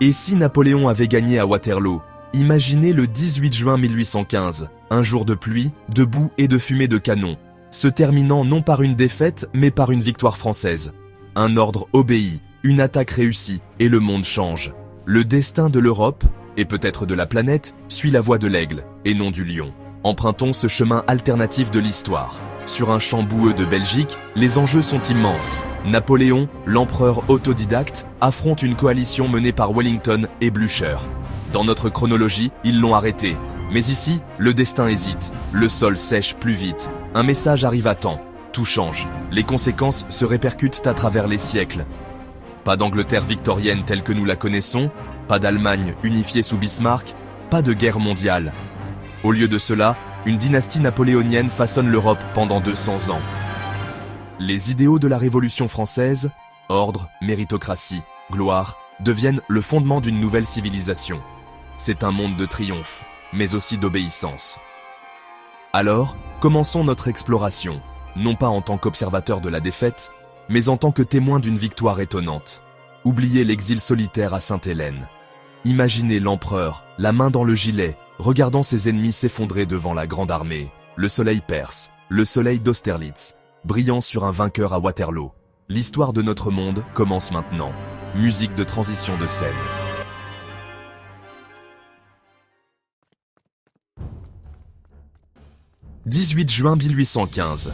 Et si Napoléon avait gagné à Waterloo? Imaginez le 18 juin 1815, un jour de pluie, de boue et de fumée de canon, se terminant non par une défaite, mais par une victoire française. Un ordre obéit, une attaque réussie, et le monde change. Le destin de l'Europe, et peut-être de la planète, suit la voie de l'aigle, et non du lion. Empruntons ce chemin alternatif de l'histoire. Sur un champ boueux de Belgique, les enjeux sont immenses. Napoléon, l'empereur autodidacte, affronte une coalition menée par Wellington et Blücher. Dans notre chronologie, ils l'ont arrêté. Mais ici, le destin hésite. Le sol sèche plus vite. Un message arrive à temps. Tout change. Les conséquences se répercutent à travers les siècles. Pas d'Angleterre victorienne telle que nous la connaissons, pas d'Allemagne unifiée sous Bismarck, pas de guerre mondiale. Au lieu de cela, une dynastie napoléonienne façonne l'Europe pendant 200 ans. Les idéaux de la Révolution française, ordre, méritocratie, gloire, deviennent le fondement d'une nouvelle civilisation. C'est un monde de triomphe, mais aussi d'obéissance. Alors, commençons notre exploration, non pas en tant qu'observateur de la défaite, mais en tant que témoin d'une victoire étonnante. Oubliez l'exil solitaire à Sainte-Hélène. Imaginez l'empereur, la main dans le gilet, regardant ses ennemis s'effondrer devant la grande armée. Le soleil perse, le soleil d'Austerlitz, brillant sur un vainqueur à Waterloo. L'histoire de notre monde commence maintenant. Musique de transition de scène. « 18 juin 1815.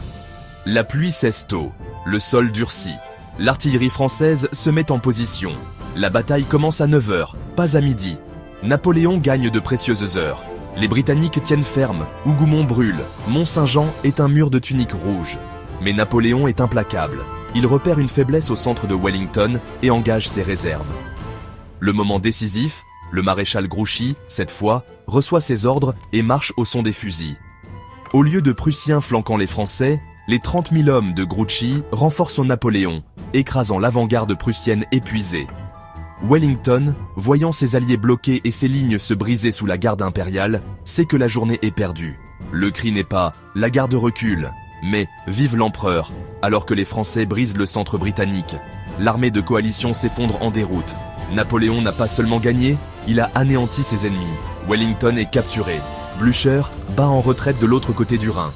La pluie cesse tôt, le sol durcit. L'artillerie française se met en position. La bataille commence à 9h, pas à midi. Napoléon gagne de précieuses heures. Les Britanniques tiennent ferme, Hougoumont brûle, Mont-Saint-Jean est un mur de tuniques rouges. Mais Napoléon est implacable. Il repère une faiblesse au centre de Wellington et engage ses réserves. Le moment décisif, le maréchal Grouchy, cette fois, reçoit ses ordres et marche au son des fusils. Au lieu de Prussiens flanquant les Français, les 30 000 hommes de Grouchy renforcent Napoléon, écrasant l'avant-garde prussienne épuisée. Wellington, voyant ses alliés bloqués et ses lignes se briser sous la garde impériale, sait que la journée est perdue. Le cri n'est pas « la garde recule », mais « vive l'empereur », alors que les Français brisent le centre britannique. L'armée de coalition s'effondre en déroute. Napoléon n'a pas seulement gagné, il a anéanti ses ennemis. Wellington est capturé. Blücher bat en retraite de l'autre côté du Rhin.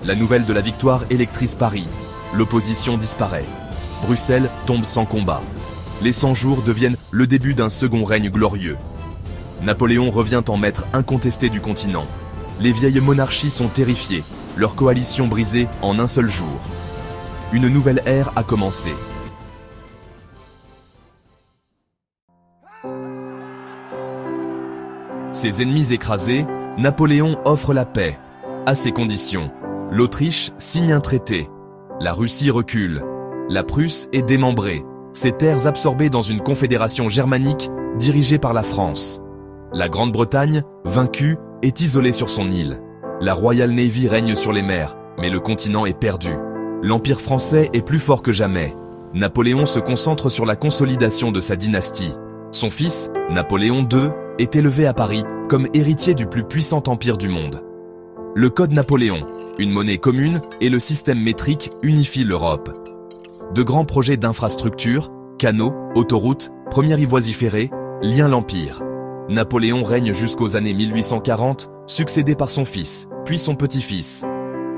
La nouvelle de la victoire électrise Paris. L'opposition disparaît. Bruxelles tombe sans combat. Les 100 jours deviennent le début d'un second règne glorieux. Napoléon revient en maître incontesté du continent. Les vieilles monarchies sont terrifiées, leur coalition brisée en un seul jour. Une nouvelle ère a commencé. Ses ennemis écrasés, Napoléon offre la paix. À ces conditions, l'Autriche signe un traité. La Russie recule. La Prusse est démembrée. Ses terres absorbées dans une confédération germanique dirigée par la France. La Grande-Bretagne, vaincue, est isolée sur son île. La Royal Navy règne sur les mers, mais le continent est perdu. L'Empire français est plus fort que jamais. Napoléon se concentre sur la consolidation de sa dynastie. Son fils, Napoléon II, est élevé à Paris comme héritier du plus puissant empire du monde. Le Code Napoléon, une monnaie commune et le système métrique unifient l'Europe. De grands projets d'infrastructures, canaux, autoroutes, première ivoisie ferrée, lient l'Empire. Napoléon règne jusqu'aux années 1840, succédé par son fils, puis son petit-fils.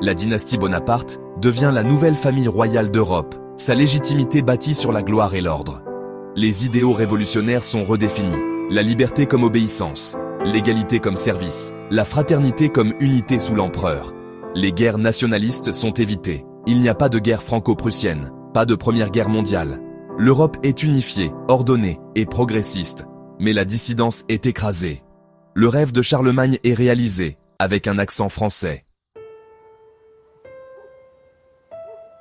La dynastie Bonaparte devient la nouvelle famille royale d'Europe, sa légitimité bâtie sur la gloire et l'ordre. Les idéaux révolutionnaires sont redéfinis, la liberté comme obéissance, l'égalité comme service, la fraternité comme unité sous l'empereur. Les guerres nationalistes sont évitées, il n'y a pas de guerre franco-prussienne. Pas de première guerre mondiale. L'Europe est unifiée, ordonnée et progressiste. Mais la dissidence est écrasée. Le rêve de Charlemagne est réalisé, avec un accent français.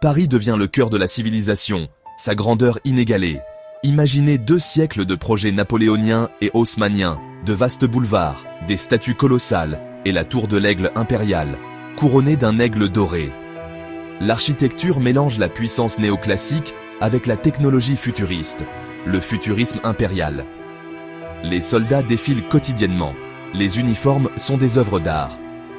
Paris devient le cœur de la civilisation, sa grandeur inégalée. Imaginez 2 siècles de projets napoléoniens et haussmanniens, de vastes boulevards, des statues colossales et la tour de l'aigle impériale, couronnée d'un aigle doré. L'architecture mélange la puissance néoclassique avec la technologie futuriste, le futurisme impérial. Les soldats défilent quotidiennement. Les uniformes sont des œuvres d'art.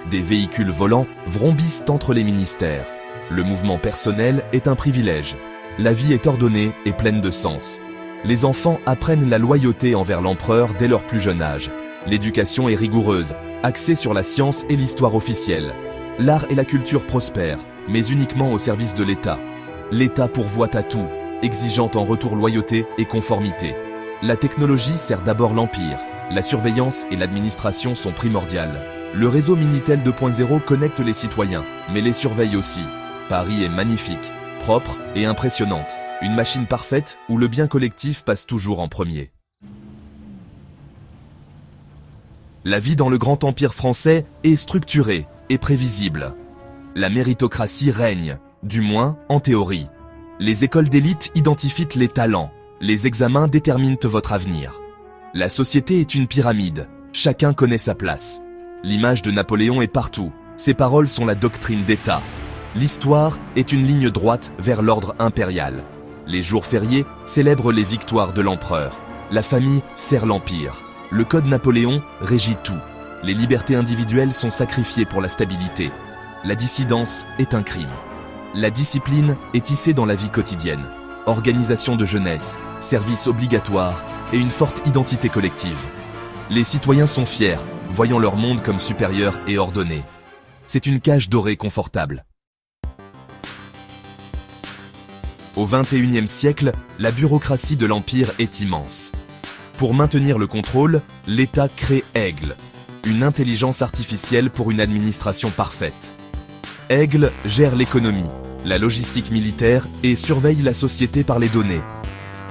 Des véhicules volants vrombissent entre les ministères. Le mouvement personnel est un privilège. La vie est ordonnée et pleine de sens. Les enfants apprennent la loyauté envers l'empereur dès leur plus jeune âge. L'éducation est rigoureuse, axée sur la science et l'histoire officielle. L'art et la culture prospèrent, mais uniquement au service de l'État. L'État pourvoit à tout, exigeant en retour loyauté et conformité. La technologie sert d'abord l'Empire. La surveillance et l'administration sont primordiales. Le réseau Minitel 2.0 connecte les citoyens, mais les surveille aussi. Paris est magnifique, propre et impressionnante. Une machine parfaite où le bien collectif passe toujours en premier. La vie dans le grand empire français est structurée et prévisible. La méritocratie règne, du moins en théorie. Les écoles d'élite identifient les talents. Les examens déterminent votre avenir. La société est une pyramide. Chacun connaît sa place. L'image de Napoléon est partout. Ses paroles sont la doctrine d'État. L'histoire est une ligne droite vers l'ordre impérial. Les jours fériés célèbrent les victoires de l'empereur. La famille sert l'empire. Le code Napoléon régit tout. Les libertés individuelles sont sacrifiées pour la stabilité. La dissidence est un crime. La discipline est tissée dans la vie quotidienne. Organisation de jeunesse, service obligatoire et une forte identité collective. Les citoyens sont fiers, voyant leur monde comme supérieur et ordonné. C'est une cage dorée confortable. Au XXIe siècle, la bureaucratie de l'Empire est immense. Pour maintenir le contrôle, l'État crée Aigle, une intelligence artificielle pour une administration parfaite. Aigle gère l'économie, la logistique militaire et surveille la société par les données.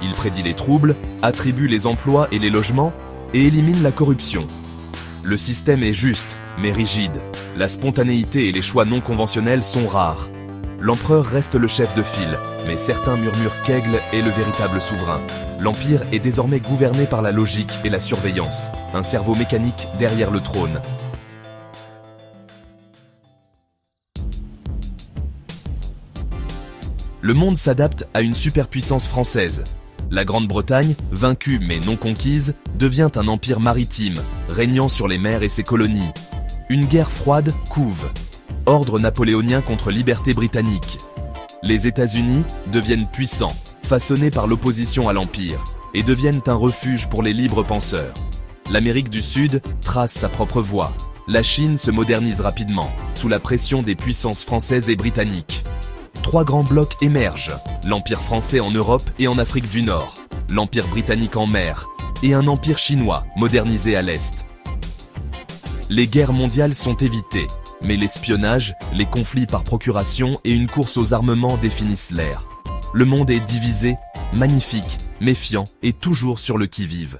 Il prédit les troubles, attribue les emplois et les logements et élimine la corruption. Le système est juste, mais rigide. La spontanéité et les choix non conventionnels sont rares. L'empereur reste le chef de file, mais certains murmurent qu'Aigle est le véritable souverain. L'Empire est désormais gouverné par la logique et la surveillance, un cerveau mécanique derrière le trône. Le monde s'adapte à une superpuissance française. La Grande-Bretagne, vaincue mais non conquise, devient un empire maritime, régnant sur les mers et ses colonies. Une guerre froide couve. Ordre napoléonien contre liberté britannique. Les États-Unis deviennent puissants, façonnés par l'opposition à l'Empire, et deviennent un refuge pour les libres penseurs. L'Amérique du Sud trace sa propre voie. La Chine se modernise rapidement, sous la pression des puissances françaises et britanniques. Trois grands blocs émergent, l'Empire français en Europe et en Afrique du Nord, l'Empire britannique en mer, et un empire chinois modernisé à l'Est. Les guerres mondiales sont évitées, mais l'espionnage, les conflits par procuration et une course aux armements définissent l'ère. Le monde est divisé, magnifique, méfiant et toujours sur le qui-vive.